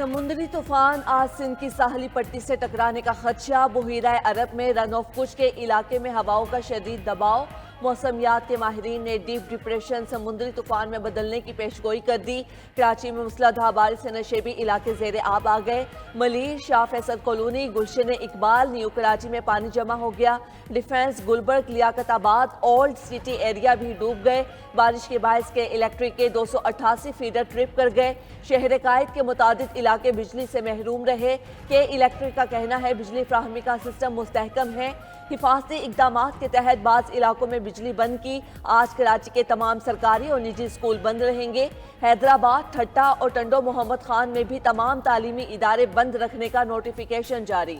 समुद्री तूफान आज सिंध की साहली पट्टी से टकराने का खदशा। बुहीरा अरब में रन ऑफ कुछ के इलाके में हवाओं का शदीद दबाव। मौसमियात के माहिरीन ने डीप डिप्रेशन समुद्री तूफान में बदलने की पेशगोई कर दी। कराची में मूसलाधार बारिश से नशेबी इलाके ज़ेरे आब आ गए। मलीर, शाह फैसल कॉलोनी, गुलशन इकबाल, न्यू कराची में पानी जमा हो गया। Defence, Gulberg, Liaquatabad, Old City area भी डूब गए। बारिश के बायस के इलेक्ट्रिक के 288 फीडर ट्रिप कर गए। शहर कायद के मुतादिद इलाके बिजली से महरूम रहे। के इलेक्ट्रिक का कहना है बिजली फ्राहमी का सिस्टम मुस्तहकम है। हिफाजती इकदामात के तहत बाज़ इलाकों में बिजली बंद की। आज कराची के तमाम सरकारी और निजी स्कूल बंद रहेंगे। हैदराबाद, ठट्टा और टंडो मोहम्मद खान में भी तमाम तालीमी इदारे बंद रखने का नोटिफिकेशन जारी।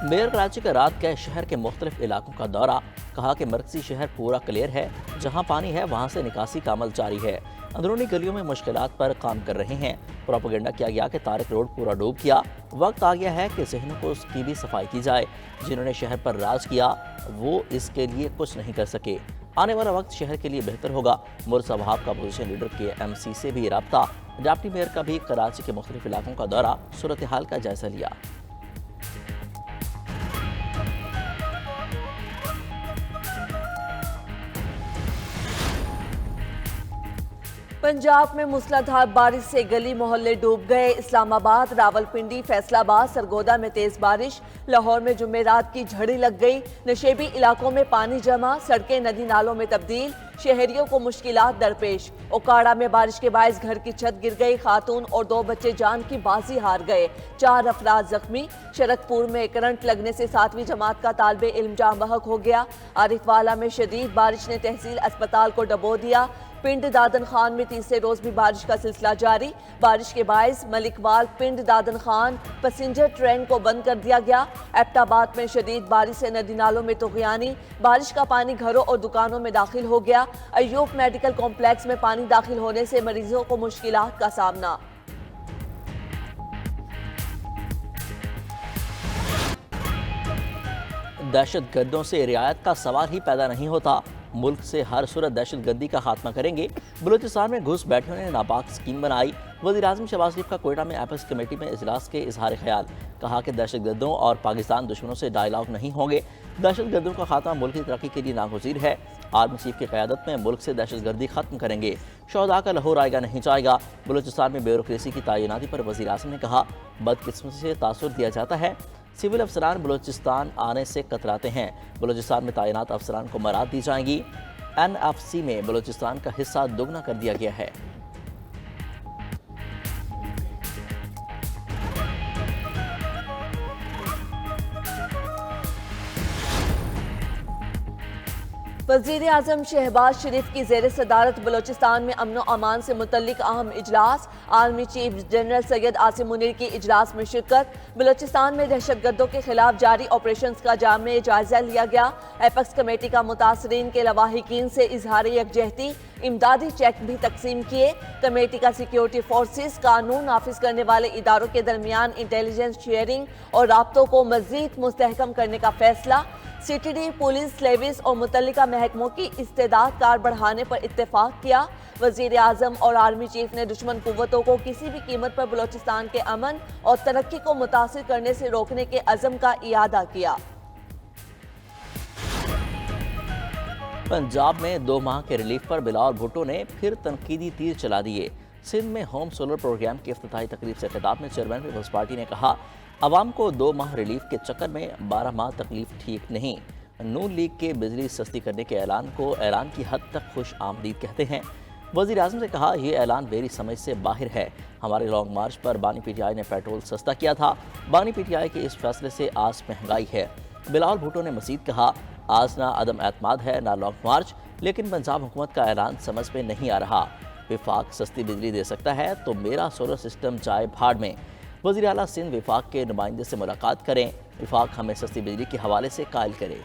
मेयर कराची का रात गए शहर के मुख्तलिफ इलाकों का दौरा। कहा कि मरकजी शहर पूरा क्लियर है, जहां पानी है वहां से निकासी का अमल जारी है। अंदरूनी गलियों में मुश्किलात पर काम कर रहे हैं। प्रोपेगेंडा किया गया कि तारिक रोड पूरा डूब गया। वक्त आ गया है कि जहनों को उसकी भी सफाई की जाए। जिन्होंने शहर पर राज किया वो इसके लिए कुछ नहीं कर सके। आने वाला वक्त शहर के लिए बेहतर होगा। मुर्सा वहाब का अपोजिशन लीडर के MC से भी रब्ता। डिप्टी मेयर का भी कराची के मुख्तलिफ इलाकों का दौरा, सूरत हाल का जायजा लिया। पंजाब में मूसलाधार बारिश से गली मोहल्ले डूब गए। इस्लामाबाद, रावलपिंडी, फैसलाबाद, सरगोदा में तेज बारिश। लाहौर में जुमेरात की झड़ी लग गई। नशेबी इलाकों में पानी जमा, सड़कें नदी नालों में तब्दील। शहरियों को मुश्किलात दरपेश। ओकाड़ा में बारिश के बायस घर की छत गिर गई। खातून और 2 बच्चे जान की बाजी हार गए। 4 अफराद जख्मी। शरकपुर में करंट लगने से 7वीं जमात का तालिबे इल्म जाँ बहक हो गया। आरिफवाला में शदीद बारिश ने तहसील अस्पताल को डबो दिया। पिंड दादन खान में तीसरे रोज भी बारिश का सिलसिला जारी। बारिश के बायस मलिकवाल पिंड दादन खान पैसेंजर ट्रेन को बंद कर दिया गया। एबटाबाद में शदीद बारिश से नदी नालों में तुग़यानी। बारिश का पानी घरों और दुकानों में दाखिल हो गया। अय्यूब मेडिकल कॉम्प्लेक्स में पानी दाखिल होने से मरीजों को मुश्किलात का सामना। दहशत गर्दों से रियायत का सवाल ही पैदा नहीं होता। मुल्क से हर सूरत दहशत गर्दी का खात्मा करेंगे। बलूचिस्तान में घुस बैठियों ने नापाक स्कीम बनाई। वज़ीर-ए-आज़म शहबाज शरीफ का कोयटा में एपेक्स कमेटी में इजलास के इजहार ख्याल। कहा कि दहशत गर्दों और पाकिस्तान दुश्मनों से डायलॉग नहीं होंगे। दहशत गर्दों का खात्मा मुल्क की तरक्की के लिए नागुज़ीर है। आर्मी चीफ की क़यादत में मुल्क से दहशत गर्दी खत्म करेंगे। शहदा का लहू आएगा नहीं जाएगा। बलूचिस्तान में ब्यूरोक्रेसी की तैनाती पर वज़ीर-ए-आज़म ने कहा बदकिस्मती से तासुर दिया जाता है। सिविल अफसरान बलूचिस्तान आने से कतराते हैं। बलूचिस्तान में तैनात अफसरान को मराद दी जाएंगी। NFC में बलूचिस्तान का हिस्सा दोगुना कर दिया गया है। वज़ीर-ए-आज़म शहबाज शरीफ की ज़ेर सदारत बलूचिस्तान में अमन व अमान से मुतल्लिक अहम इजलास। Army chief general Syed Asim Munir की इजलास में शिरकत। बलूचिस्तान में दहशत गर्दों के खिलाफ जारी ऑपरेशन का जामे जायजा लिया गया। एपेक्स कमेटी का मुतासरीन के लवाहिकीन से इजहार यकजहती। इमदादी चेक भी तकसीम किए। कमेटी का सिक्योरिटी फोर्सेस, कानून नाफिज करने वाले इदारों के दरमियान इंटेलिजेंस शेयरिंग और राब्तों को मजीद मुस्तहकम करने का फैसला। CTD, पुलिस, लेविस और मुतल्लिका महकमों की इस्तेदाद कार बढ़ाने पर इत्तेफाक किया। वज़ीर-ए-आज़म और आर्मी चीफ ने दुश्मन कुव्वतों को किसी भी कीमत पर बलूचिस्तान के अमन और तरक्की को मुतासिर करने से रोकने के अज़म का इयादा किया। पंजाब में 2 माह के रिलीफ पर बिलावल भुट्टो ने फिर तनकीदी तीर चला दिए। सिंध में होम सोलर प्रोग्राम की इफ्तिताही तकरीब से खिताब में चेयरमैन पीपल्स पार्टी ने कहा अवाम को 2 माह रिलीफ के चक्कर में 12 माह तकलीफ ठीक नहीं। नून लीग के बिजली सस्ती करने के ऐलान को ऐलान की हद तक खुश आमदीद कहते हैं। वज़ीर-ए-आज़म ने कहा यह ऐलान मेरी समझ से बाहर है। हमारे लॉन्ग मार्च पर बानी PTI ने पेट्रोल सस्ता किया था। बानी PTI के इस फैसले से आज महंगाई है। बिलावल भुट्टो ने मज़ीद कहा आज ना अदम एतमाद है ना लॉन्ग मार्च, लेकिन पंजाब हुकूमत का ऐलान समझ में नहीं आ रहा। विफाक सस्ती बिजली दे सकता है तो मेरा सोलर सिस्टम जाए भाड़ में। वज़ीर आला सिंध विफाक के नुमाइंदे से मुलाकात करें। विफाक हमें सस्ती बिजली के हवाले से कायल करे।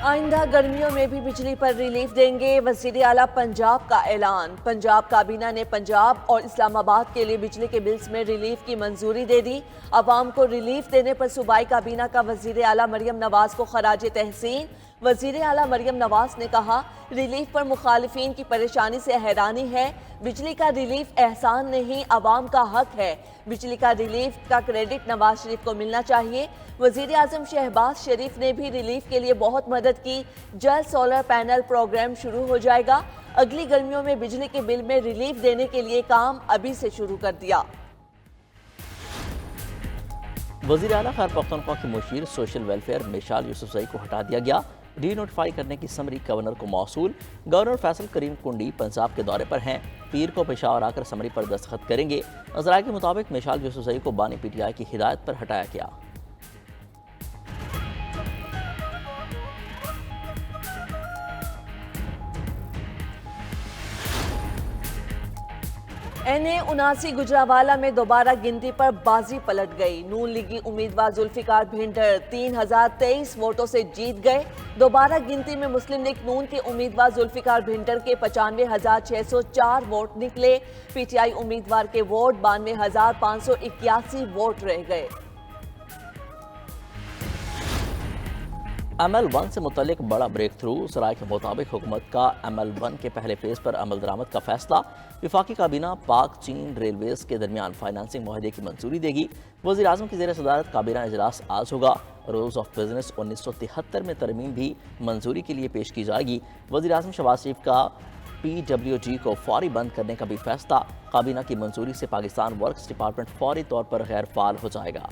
آئندہ گرمیوں میں بھی بجلی پر ریلیف دیں گے، وزیر اعلیٰ پنجاب کا اعلان۔ پنجاب کابینہ نے پنجاب اور اسلام آباد کے لیے بجلی کے بلز میں ریلیف کی منظوری دے دی۔ عوام کو ریلیف دینے پر صوبائی کابینہ کا وزیر اعلیٰ مریم نواز کو خراج تحسین۔ وزیر اعلیٰ مریم نواز نے کہا، ریلیف پر مخالفین کی پریشانی سے حیرانی ہے۔ بجلی کا ریلیف احسان نہیں، عوام کا حق ہے۔ بجلی کا ریلیف کا کریڈٹ نواز شریف کو ملنا چاہیے۔ وزیر اعظم شہباز شریف نے بھی ریلیف کے لیے بہت مدد کی۔ جلد سولر پینل پروگرام شروع ہو جائے گا۔ اگلی گرمیوں میں بجلی کے بل میں ریلیف دینے کے لیے کام ابھی سے شروع کر دیا۔ وزیر اعلیٰ خیر پختونخوا کی مشیر سوشل ویلفیئر مشال یوسفزئی کو ہٹا دیا گیا۔ ری نوٹیفائی کرنے کی سمری گورنر کو موصول۔ گورنر فیصل کریم کنڈی پنجاب کے دورے پر ہیں، پیر کو پشاور آ کر سمری پر دستخط کریں گے۔ ذرائع کے مطابق مشال یوسفزئی کو بانی پی ٹی آئی کی ہدایت پر ہٹایا گیا۔ NA-79 گجرانوالہ میں دوبارہ گنتی پر بازی پلٹ گئی۔ نون لیگی امیدوار ذوالفقار بھینڈر 3023 ووٹوں سے جیت گئے۔ دوبارہ گنتی میں مسلم لیگ نون کے امیدوار ذوالفقار بھینڈر کے 95,604 ووٹ نکلے۔ پی ٹی آئی امیدوار کے ووٹ 92,581 ووٹ رہ گئے۔ ML1 سے متعلق بڑا بریک تھرو۔ ذرائع کے مطابق حکومت کا ML1 کے پہلے فیز پر عمل درآمد کا فیصلہ۔ وفاقی کابینہ پاک چین ریلویز کے درمیان فائنانسنگ معاہدے کی منظوری دے گی۔ وزیر اعظم کی زیر صدارت کابینہ اجلاس آج ہوگا۔ رولز آف بزنس 1973 میں ترمیم بھی منظوری کے لیے پیش کی جائے گی۔ وزیر اعظم شہباز شریف کا PWG کو فوری بند کرنے کا بھی فیصلہ۔ کابینہ کی منظوری سے پاکستان ورکس ڈپارٹمنٹ فوری طور پر غیر فعال ہو جائے گا۔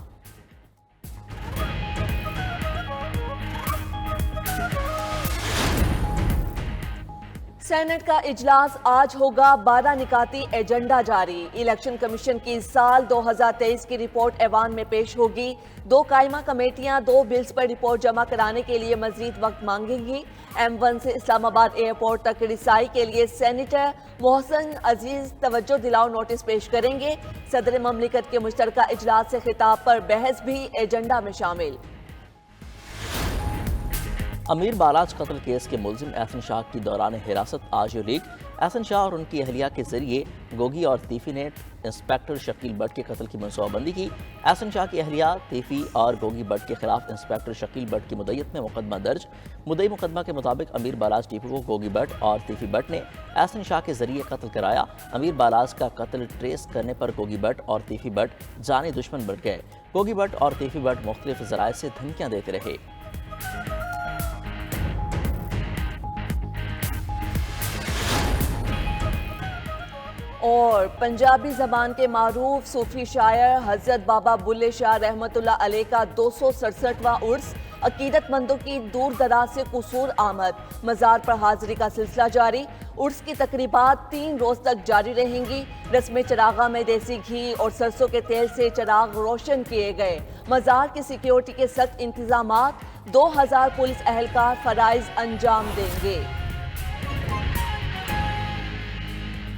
سینٹ کا اجلاس آج ہوگا، 12 نکاتی ایجنڈا جاری۔ الیکشن کمیشن کی سال 2023 کی رپورٹ ایوان میں پیش ہوگی۔ 2 قائمہ کمیٹیاں 2 بلز پر رپورٹ جمع کرانے کے لیے مزید وقت مانگیں گی۔ M1 سے اسلام آباد ایئرپورٹ تک رسائی کے لیے سینیٹر محسن عزیز توجہ دلاؤ نوٹس پیش کریں گے۔ صدر مملکت کے مشترکہ اجلاس سے خطاب پر بحث بھی ایجنڈا میں شامل۔ امیر بالاج قتل کیس کے ملزم احسن شاہ کی دوران حراست آج لیک۔ احسن شاہ اور ان کی اہلیہ کے ذریعے گوگی اور تیفی نے انسپیکٹر شکیل بٹ کے قتل کی منصوبہ بندی کی۔ احسن شاہ کی اہلیہ تیفی اور گوگی بٹ کے خلاف انسپیکٹر شکیل بٹ کی مدعیت میں مقدمہ درج۔ مدعی مقدمہ کے مطابق امیر بالاج ٹیپو کو گوگی بٹ اور تیفی بٹ نے احسن شاہ کے ذریعے قتل کرایا۔ امیر بالاج کا قتل ٹریس کرنے پر گوگی بٹ اور تیفی بٹ جانی دشمن بن گئے۔ گوگی بٹ اور تیفی بٹ مختلف ذرائع سے دھمکیاں دیتے رہے۔ اور پنجابی زبان کے معروف صوفی شاعر حضرت بابا بلے شاہ رحمت اللہ علیہ کا 267واں عرس۔ عقیدت مندوں کی دور دراز سے قصور آمد، مزار پر حاضری کا سلسلہ جاری۔ عرس کی تقریبات 3 روز تک جاری رہیں گی۔ رسم چراغاں میں دیسی گھی اور سرسوں کے تیل سے چراغ روشن کیے گئے۔ مزار کی سیکیورٹی کے سخت انتظامات، 2000 پولیس اہلکار فرائض انجام دیں گے۔